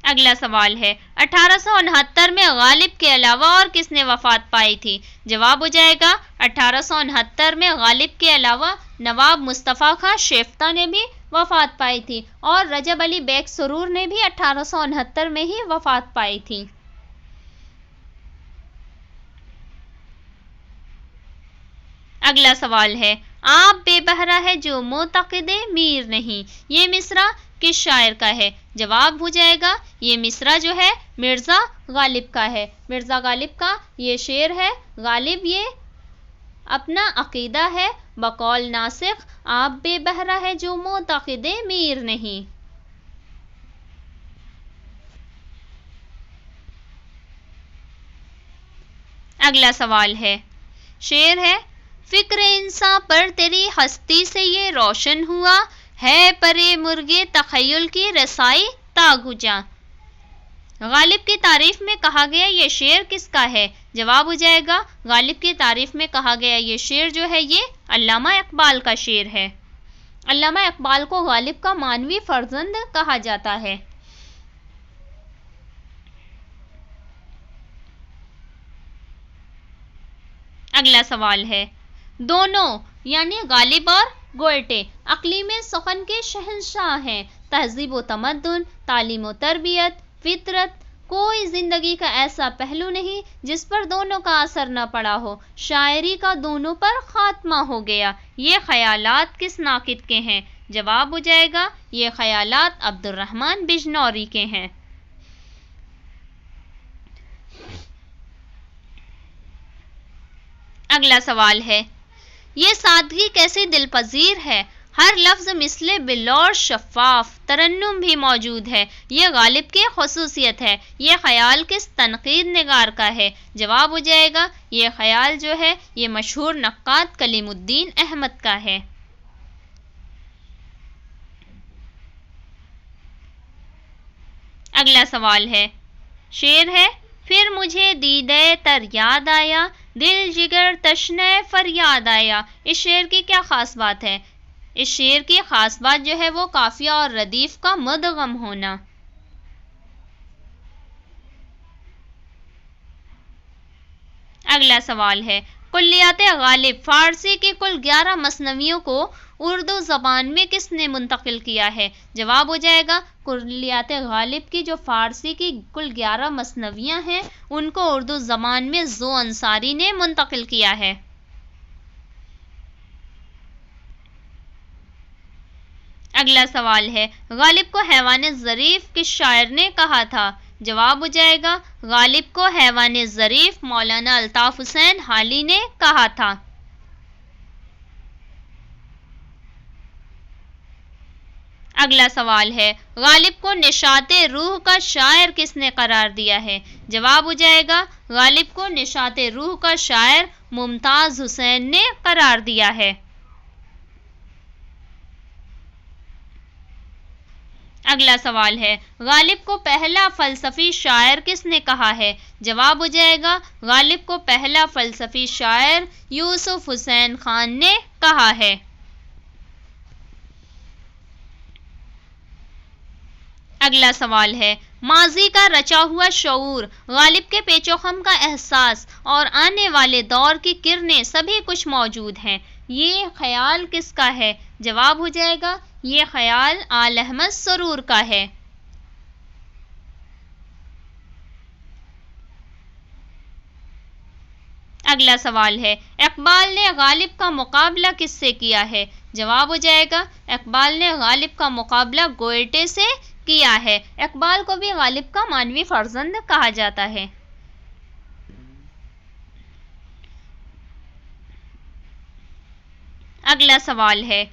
اگلا سوال ہے، 1869 میں غالب کے علاوہ اور کس نے وفات پائی تھی؟ جواب ہو جائے گا، 1869 میں غالب کے علاوہ نواب مصطفیٰ خان شیفتہ نے بھی وفات پائی تھی، اور رجب علی بیگ سرور نے بھی 1869 میں ہی وفات پائی تھی۔ اگلا سوال ہے، آپ بے بہرا ہے جو معتقد میر نہیں، یہ مصرع کس شاعر کا ہے؟ جواب ہو جائے گا، یہ مصرع جو ہے مرزا غالب کا ہے، مرزا غالب کا یہ شعر ہے۔ غالب یہ اپنا عقیدہ ہے بقول ناسخ، آپ بے بہرا ہے جو معتقد میر نہیں۔ اگلا سوال ہے، شعر ہے، فکر انسان پر تیری ہستی سے یہ روشن ہوا، ہے پرے مرغے تخیل کی رسائی تاغ جاں۔ غالب کی تعریف میں کہا گیا یہ شعر کس کا ہے؟ جواب ہو جائے گا، غالب کی تعریف میں کہا گیا یہ شعر جو ہے یہ علامہ اقبال کا شعر ہے۔ علامہ اقبال کو غالب کا معنوی فرزند کہا جاتا ہے۔ اگلا سوال ہے، دونوں یعنی غالب اور گوئٹے اقلیم سخن کے شہنشاہ ہیں، تہذیب و تمدن، تعلیم و تربیت، فطرت، کوئی زندگی کا ایسا پہلو نہیں جس پر دونوں کا اثر نہ پڑا ہو، شاعری کا دونوں پر خاتمہ ہو گیا، یہ خیالات کس ناقد کے ہیں؟ جواب ہو جائے گا، یہ خیالات عبد الرحمن بجنوری کے ہیں۔ اگلا سوال ہے، یہ سادگی کیسی دل پذیر ہے، ہر لفظ مثل بلور شفاف، ترنم بھی موجود ہے، یہ غالب کی خصوصیت ہے، یہ خیال کس تنقید نگار کا ہے؟ جواب ہو جائے گا، یہ خیال جو ہے یہ مشہور نقاد کلیم الدین احمد کا ہے۔ اگلا سوال ہے، شعر ہے، پھر مجھے دیدے تر یاد آیا، دل جگر تشنہ فریاد آیا۔ اس شعر کی کیا خاص بات ہے؟ اس شعر کی خاص بات جو ہے وہ قافیہ اور ردیف کا مدغم ہونا۔ اگلا سوال ہے، کلیات غالب فارسی کی کل 11 مثنویوں کو اردو زبان میں کس نے منتقل کیا ہے؟ جواب ہو جائے گا کلیات غالب کی جو فارسی کی کل 11 مثنویاں ہیں ان کو اردو زبان میں ذو انصاری نے منتقل کیا ہے۔ اگلا سوال ہے غالب کو حیوان ظریف کس شاعر نے کہا تھا؟ جواب ہو جائے گا غالب کو حیوان ظریف مولانا الطاف حسین حالی نے کہا تھا۔ اگلا سوال ہے غالب کو نشاط روح کا شاعر کس نے قرار دیا ہے؟ جواب ہو جائے گا غالب کو نشاط روح کا شاعر ممتاز حسین نے قرار دیا ہے۔ اگلا سوال ہے غالب کو پہلا فلسفی شاعر کس نے کہا ہے؟ جواب ہو جائے گا غالب کو پہلا فلسفی شاعر یوسف حسین خان نے کہا ہے۔ اگلا سوال ہے ماضی کا رچا ہوا شعور، غالب کے پیچ و خم کا احساس اور آنے والے دور کی کرنیں سبھی کچھ موجود ہیں، یہ خیال کس کا ہے؟ جواب ہو جائے گا یہ خیال آل احمد سرور کا ہے۔ اگلا سوال ہے اقبال نے غالب کا مقابلہ کس سے کیا ہے؟ جواب ہو جائے گا اقبال نے غالب کا مقابلہ گوئٹے سے کیا ہے۔ اقبال کو بھی غالب کا مانوی فرزند کہا جاتا ہے۔ اگلا سوال ہے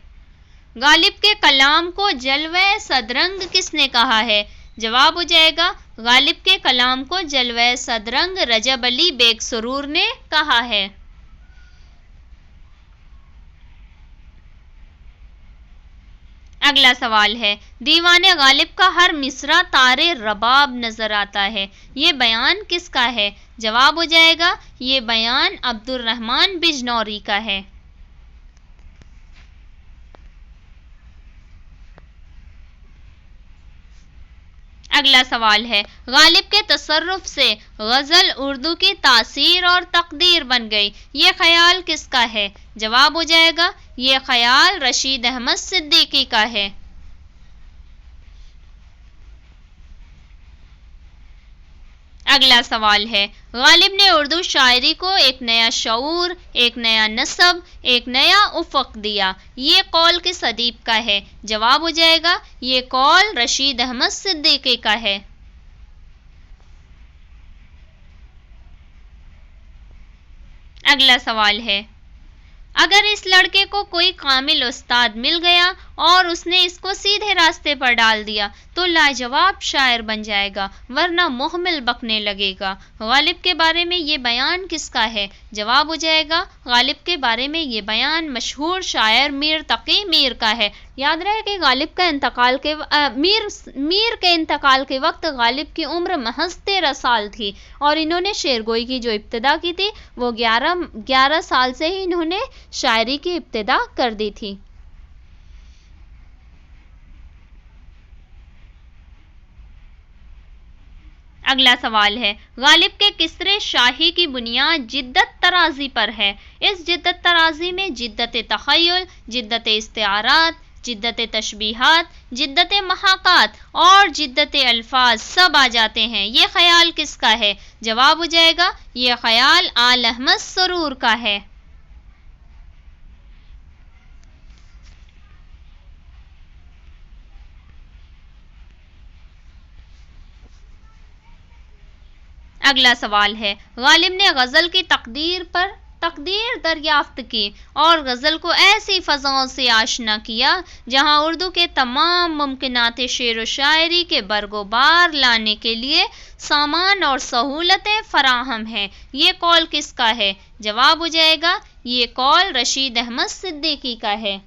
غالب کے کلام کو جلوہ صدرنگ کس نے کہا ہے؟ جواب ہو جائے گا غالب کے کلام کو جلوہ صدرنگ رجب علی بیگ سرور نے کہا ہے۔ اگلا سوال ہے دیوان غالب کا ہر مصرع تار رباب نظر آتا ہے، یہ بیان کس کا ہے؟ جواب ہو جائے گا یہ بیان عبد الرحمن بجنوری کا ہے۔ اگلا سوال ہے غالب کے تصرف سے غزل اردو کی تاثیر اور تقدیر بن گئی، یہ خیال کس کا ہے؟ جواب ہو جائے گا یہ خیال رشید احمد صدیقی کا ہے۔ اگلا سوال ہے غالب نے اردو شاعری کو ایک نیا شعور، ایک نیا نصب، ایک نیا افق دیا، یہ قول کس ادیب کا ہے؟ جواب ہو جائے گا یہ قول رشید احمد صدیقی کا ہے۔ اگلا سوال ہے اگر اس لڑکے کو کوئی کامل استاد مل گیا اور اس نے اس کو سیدھے راستے پر ڈال دیا تو لاجواب شاعر بن جائے گا، ورنہ محمل بکنے لگے گا۔ غالب کے بارے میں یہ بیان کس کا ہے؟ جواب ہو جائے گا غالب کے بارے میں یہ بیان مشہور شاعر میر تقی میر کا ہے۔ یاد رہے کہ غالب کا انتقال کے میر کے انتقال کے وقت غالب کی عمر محض 13 سال تھی، اور انہوں نے شعرگوئی کی جو ابتدا کی تھی وہ 11 سال سے ہی انہوں نے شاعری کی ابتدا کر دی تھی۔ اگلا سوال ہے غالب کے کسرے شاہی کی بنیاد جدت ترازی پر ہے، اس جدت ترازی میں جدت تخیل، جدت استعارات، جدت تشبیہات، جدت محاکات اور جدت الفاظ سب آ جاتے ہیں، یہ خیال کس کا ہے؟ جواب ہو جائے گا یہ خیال آل احمد سرور کا ہے۔ اگلا سوال ہے غالب نے غزل کی تقدیر دریافت کی اور غزل کو ایسی فضاؤں سے آشنا کیا جہاں اردو کے تمام ممکنات شعر و شاعری کے برگ و بار لانے کے لیے سامان اور سہولتیں فراہم ہیں، یہ قول کس کا ہے؟ جواب ہو جائے گا یہ قول رشید احمد صدیقی کا ہے۔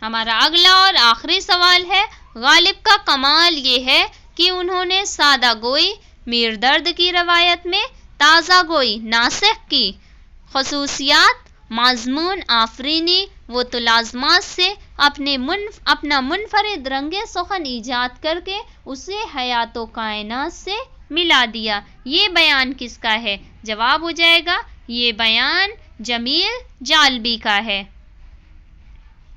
ہمارا اگلا اور آخری سوال ہے غالب کا کمال یہ ہے کہ انہوں نے سادہ گوئی میر درد کی روایت میں تازہ گوئی ناسخ کی خصوصیات، مضمون آفرینی و طلازمات سے اپنا منفرد رنگ سخن ایجاد کر کے اسے حیات و کائنات سے ملا دیا۔ یہ بیان کس کا ہے؟ جواب ہو جائے گا یہ بیان جمیل جالبی کا ہے۔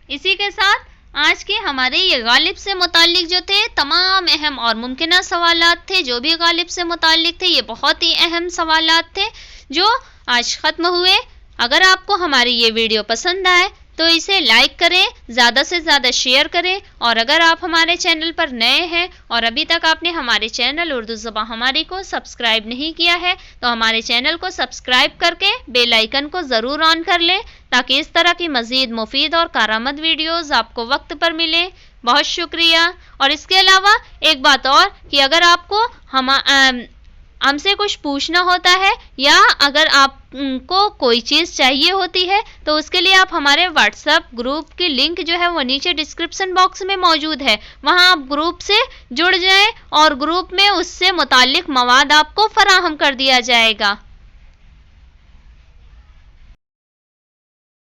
اسی کے ساتھ آج کے ہمارے یہ غالب سے متعلق جو تھے تمام اہم اور ممکنہ سوالات تھے، جو بھی غالب سے متعلق تھے، یہ بہت ہی اہم سوالات تھے جو آج ختم ہوئے۔ اگر آپ کو ہماری یہ ویڈیو پسند آئے تو اسے لائک کریں، زیادہ سے زیادہ شیئر کریں، اور اگر آپ ہمارے چینل پر نئے ہیں اور ابھی تک آپ نے ہمارے چینل اردو زبان ہماری کو سبسکرائب نہیں کیا ہے تو ہمارے چینل کو سبسکرائب کر کے بیل آئیکن کو ضرور آن کر لیں تاکہ اس طرح کی مزید مفید اور کارآمد ویڈیوز آپ کو وقت پر ملیں۔ بہت شکریہ۔ اور اس کے علاوہ ایک بات اور کہ اگر آپ کو ہم سے کچھ پوچھنا ہوتا ہے یا اگر آپ کو کوئی چیز چاہیے ہوتی ہے تو اس کے لیے آپ ہمارے واٹس ایپ گروپ کی لنک جو ہے وہ نیچے ڈسکرپشن باکس میں موجود ہے، وہاں آپ گروپ سے جڑ جائیں اور گروپ میں اس سے متعلق مواد آپ کو فراہم کر دیا جائے گا۔